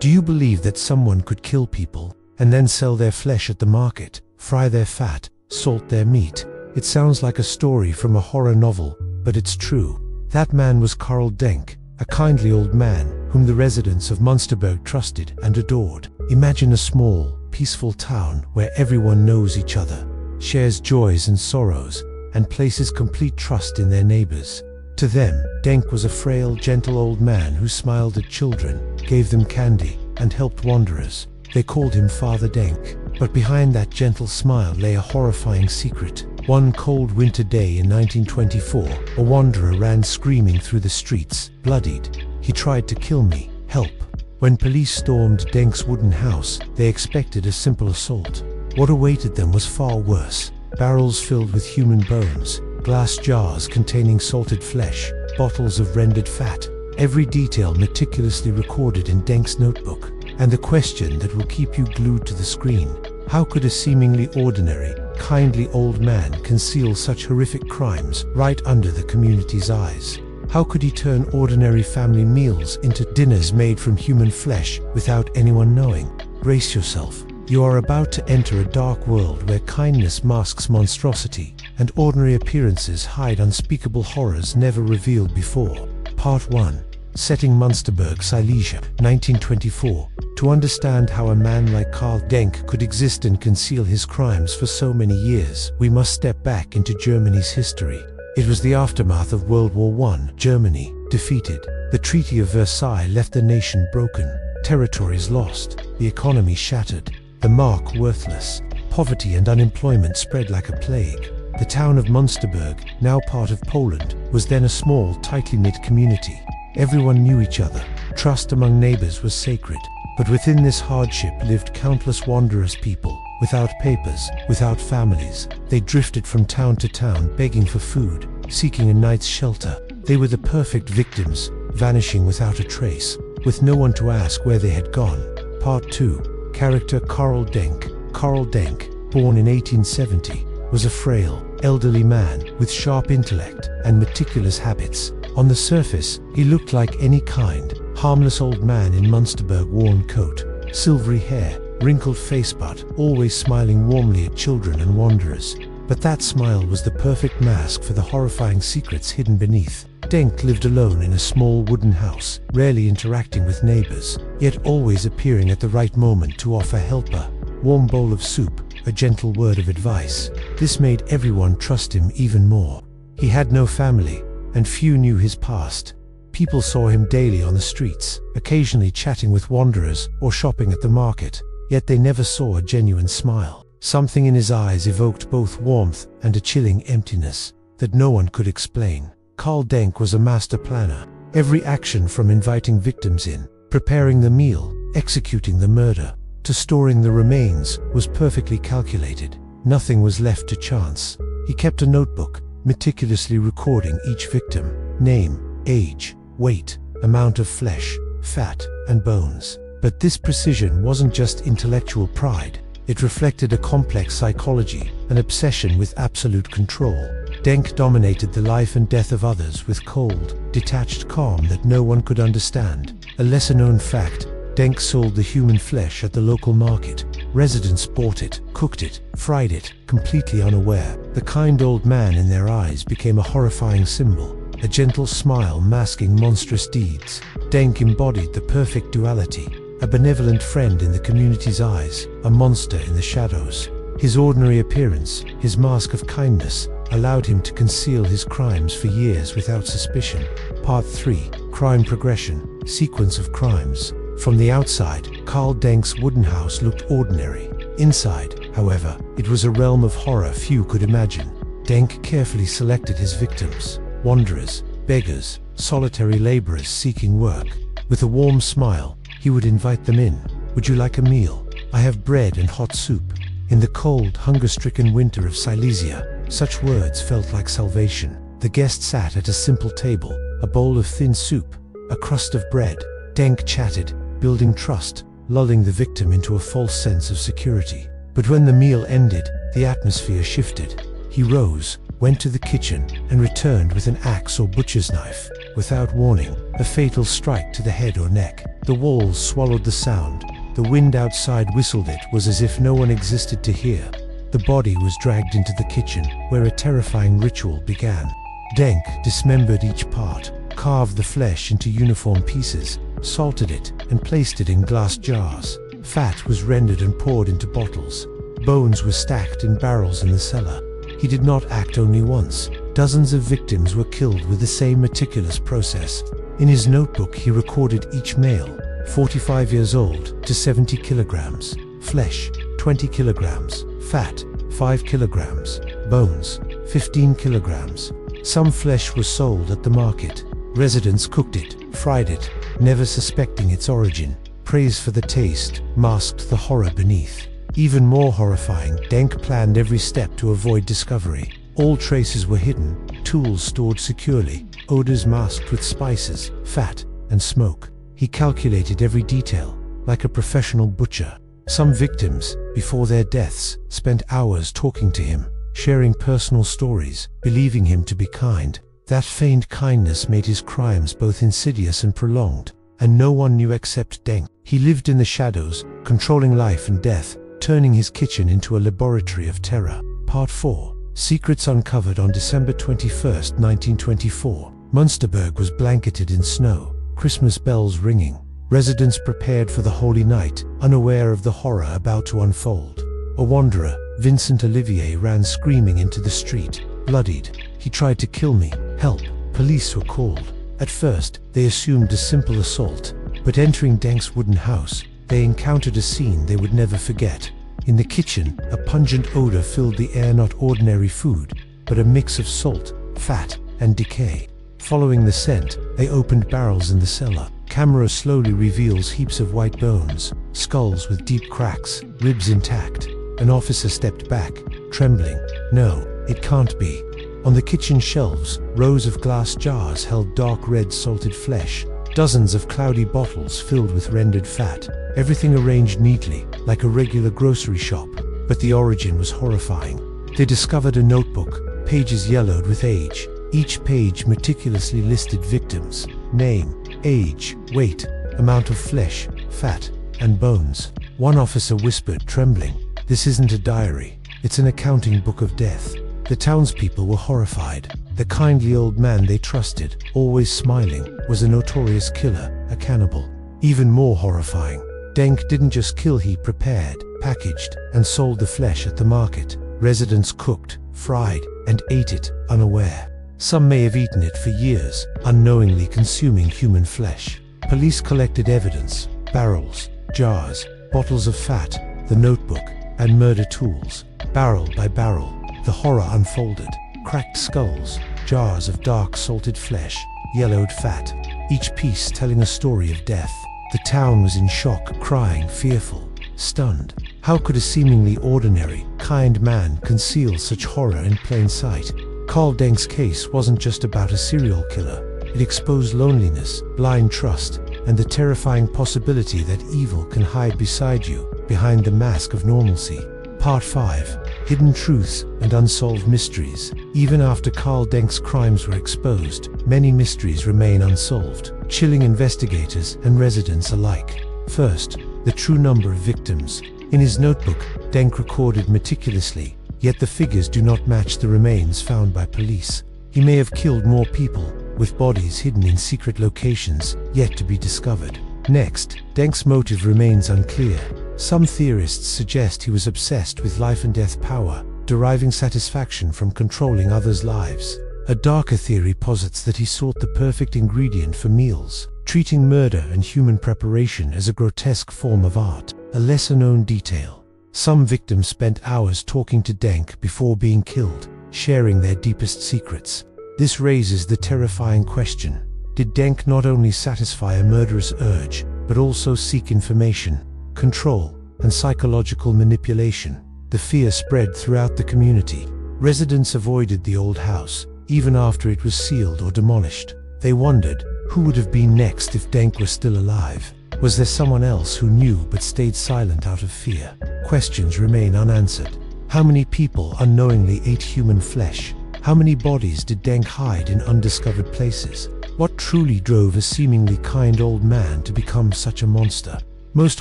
Do you believe that someone could kill people and then sell their flesh at the market, fry their fat, salt their meat? It sounds like a story from a horror novel, but it's true. That man was Karl Denke, a kindly old man whom the residents of Münsterberg trusted and adored. Imagine a small, peaceful town where everyone knows each other, shares joys and sorrows, and places complete trust in their neighbors. To them, Denke was a frail, gentle old man who smiled at children, gave them candy, and helped wanderers. They called him Father Denke. But behind that gentle smile lay a horrifying secret. One cold winter day in 1924, a wanderer ran screaming through the streets, bloodied. He tried to kill me. Help. When police stormed Denke's wooden house, they expected a simple assault. What awaited them was far worse. Barrels filled with human bones, glass jars containing salted flesh, bottles of rendered fat, every detail meticulously recorded in Denke's notebook. And the question that will keep you glued to the screen: how could a seemingly ordinary, kindly old man conceal such horrific crimes right under the community's eyes? How could he turn ordinary family meals into dinners made from human flesh without anyone knowing? Brace yourself. You are about to enter a dark world where kindness masks monstrosity, and ordinary appearances hide unspeakable horrors never revealed before. Part 1. Setting Münsterberg, Silesia, 1924. To understand how a man like Karl Denke could exist and conceal his crimes for so many years, we must step back into Germany's history. It was the aftermath of World War I. Germany, defeated. The Treaty of Versailles left the nation broken, territories lost, the economy shattered, the mark worthless. Poverty and unemployment spread like a plague. The town of Münsterberg, now part of Poland, was then a small, tightly knit community. Everyone knew each other. Trust among neighbors was sacred. But within this hardship lived countless wanderers, people without papers, without families. They drifted from town to town, begging for food, seeking a night's shelter. They were the perfect victims, vanishing without a trace, with no one to ask where they had gone. Part 2. Character: Karl Denke. Karl Denke, born in 1870, was a frail, elderly man with sharp intellect and meticulous habits. On the surface, he looked like any kind, harmless old man in Münsterberg worn coat, silvery hair, wrinkled face, but always smiling warmly at children and wanderers. But that smile was the perfect mask for the horrifying secrets hidden beneath. Denke lived alone in a small wooden house, rarely interacting with neighbors, yet always appearing at the right moment to offer help, a warm bowl of soup, a gentle word of advice. This made everyone trust him even more. He had no family, and few knew his past. People saw him daily on the streets, occasionally chatting with wanderers or shopping at the market, yet they never saw a genuine smile. Something in his eyes evoked both warmth and a chilling emptiness that no one could explain. Karl Denke was a master planner. Every action, from inviting victims in, preparing the meal, executing the murder, to storing the remains, was perfectly calculated. Nothing was left to chance. He kept a notebook, meticulously recording each victim: name, age, weight, amount of flesh, fat, and bones. But this precision wasn't just intellectual pride. It reflected a complex psychology, an obsession with absolute control. Denke dominated the life and death of others with cold, detached calm that no one could understand. A lesser-known fact: Denke sold the human flesh at the local market. Residents bought it, cooked it, fried it, completely unaware. The kind old man in their eyes became a horrifying symbol, a gentle smile masking monstrous deeds. Denke embodied the perfect duality: a benevolent friend in the community's eyes, a monster in the shadows. His ordinary appearance, his mask of kindness, allowed him to conceal his crimes for years without suspicion. Part 3. Crime progression, sequence of crimes. From the outside, Karl Denke's wooden house looked ordinary. Inside, however, it was a realm of horror few could imagine. Denke carefully selected his victims: wanderers, beggars, solitary laborers seeking work. With a warm smile, he would invite them in. "Would you like a meal? I have bread and hot soup." In the cold, hunger-stricken winter of Silesia, such words felt like salvation. The guest sat at a simple table, a bowl of thin soup, a crust of bread. Denke chatted, building trust, lulling the victim into a false sense of security. But when the meal ended, the atmosphere shifted. He rose, went to the kitchen, and returned with an axe or butcher's knife. without warning, a fatal strike to the head or neck. The walls swallowed the sound. The wind outside whistled. It was as if no one existed to hear. The body was dragged into the kitchen, where a terrifying ritual began. Denke dismembered each part, carved the flesh into uniform pieces, salted it, and placed it in glass jars. Fat was rendered and poured into bottles. Bones were stacked in barrels in the cellar. He did not act only once. Dozens of victims were killed with the same meticulous process. In his notebook, he recorded each male, 45 years old, to 70 kilograms. Flesh, 20 kilograms. Fat, 5 kilograms. Bones, 15 kilograms. Some flesh was sold at the market. Residents cooked it, fried it, never suspecting its origin. Praise for the taste masked the horror beneath. Even more horrifying, Denke planned every step to avoid discovery. All traces were hidden, tools stored securely, odors masked with spices, fat, and smoke. He calculated every detail, like a professional butcher. Some victims, before their deaths, spent hours talking to him, sharing personal stories, believing him to be kind. That feigned kindness made his crimes both insidious and prolonged, and no one knew except Denke. He lived in the shadows, controlling life and death, turning his kitchen into a laboratory of terror. Part 4. Secrets uncovered. On December 21, 1924, Münsterberg was blanketed in snow, Christmas bells ringing. Residents prepared for the holy night, unaware of the horror about to unfold. A wanderer, Vincent Olivier, ran screaming into the street, bloodied. "He tried to kill me. Help." Police were called. At first, they assumed a simple assault, but entering Denke's wooden house, they encountered a scene they would never forget. In the kitchen, a pungent odor filled the air, not ordinary food, but a mix of salt, fat, and decay. Following the scent, they opened barrels in the cellar. Camera slowly reveals heaps of white bones, skulls with deep cracks, ribs intact. An officer stepped back, trembling. "No, it can't be." On the kitchen shelves, rows of glass jars held dark red salted flesh, dozens of cloudy bottles filled with rendered fat, everything arranged neatly, like a regular grocery shop. But the origin was horrifying. They discovered a notebook, pages yellowed with age. Each page meticulously listed victims, name, age, weight, amount of flesh, fat, and bones. One officer whispered, trembling, "This isn't a diary, it's an accounting book of death." The townspeople were horrified. The kindly old man they trusted, always smiling, was a notorious killer, a cannibal. Even more horrifying, Denke didn't just kill, he prepared, packaged, and sold the flesh at the market. Residents cooked, fried, and ate it, unaware. Some may have eaten it for years, unknowingly consuming human flesh. Police collected evidence, barrels, jars, bottles of fat, the notebook, and murder tools. Barrel by barrel, the horror unfolded. Cracked skulls, jars of dark salted flesh, yellowed fat, each piece telling a story of death. The town was in shock, crying, fearful, stunned. How could a seemingly ordinary, kind man conceal such horror in plain sight? Karl Denke's case wasn't just about a serial killer. It exposed loneliness, blind trust, and the terrifying possibility that evil can hide beside you, behind the mask of normalcy. Part 5. Hidden Truths and Unsolved Mysteries. Even after Karl Denke's crimes were exposed, many mysteries remain unsolved, chilling investigators and residents alike. First, the true number of victims. In his notebook, Denke recorded meticulously, yet the figures do not match the remains found by police. He may have killed more people, with bodies hidden in secret locations, yet to be discovered. Next, Denke's motive remains unclear. Some theorists suggest he was obsessed with life and death power, deriving satisfaction from controlling others' lives. A darker theory posits that he sought the perfect ingredient for meals, treating murder and human preparation as a grotesque form of art. A lesser-known detail. Some victims spent hours talking to Denke before being killed, sharing their deepest secrets. This raises the terrifying question: did Denke not only satisfy a murderous urge, but also seek information, control, and psychological manipulation? The fear spread throughout the community. Residents avoided the old house, even after it was sealed or demolished. They wondered, who would have been next if Denke was still alive? Was there someone else who knew but stayed silent out of fear? Questions remain unanswered. How many people unknowingly ate human flesh? How many bodies did Denke hide in undiscovered places? What truly drove a seemingly kind old man to become such a monster? Most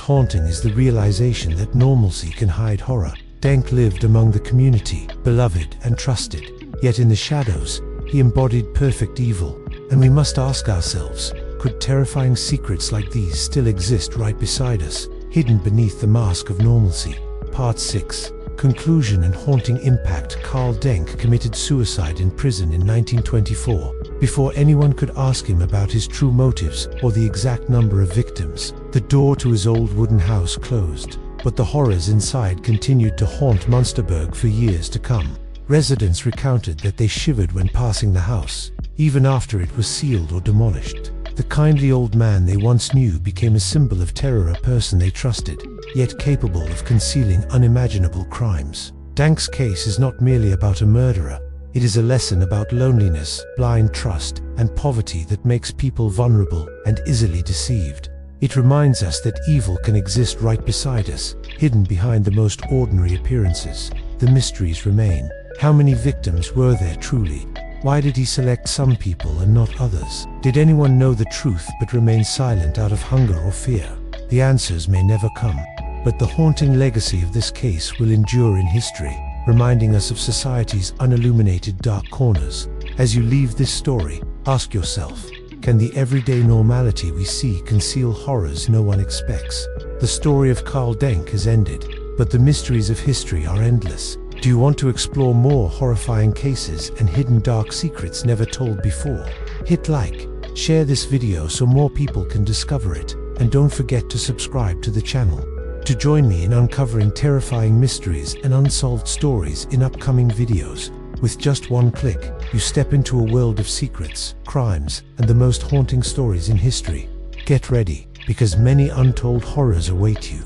haunting is the realization that normalcy can hide horror. Denke lived among the community, beloved and trusted. Yet in the shadows, he embodied perfect evil. And we must ask ourselves, could terrifying secrets like these still exist right beside us, hidden beneath the mask of normalcy? Part 6. Conclusion and haunting impact. Karl Denke committed suicide in prison in 1924. Before anyone could ask him about his true motives or the exact number of victims, the door to his old wooden house closed. But the horrors inside continued to haunt Munsterberg for years to come. Residents recounted that they shivered when passing the house, even after it was sealed or demolished. The kindly old man they once knew became a symbol of terror, a person they trusted, yet capable of concealing unimaginable crimes. Denke's case is not merely about a murderer. It is a lesson about loneliness, blind trust, and poverty that makes people vulnerable and easily deceived. It reminds us that evil can exist right beside us, hidden behind the most ordinary appearances. The mysteries remain. How many victims were there truly? Why did he select some people and not others? Did anyone know the truth but remain silent out of hunger or fear? The answers may never come, but the haunting legacy of this case will endure in history, reminding us of society's unilluminated dark corners. As you leave this story, ask yourself, can the everyday normality we see conceal horrors no one expects? The story of Karl Denke has ended, but the mysteries of history are endless. Do you want to explore more horrifying cases and hidden dark secrets never told before? Hit like, share this video so more people can discover it, and don't forget to subscribe to the channel. To join me in uncovering terrifying mysteries and unsolved stories in upcoming videos, with just one click, you step into a world of secrets, crimes, and the most haunting stories in history. Get ready, because many untold horrors await you.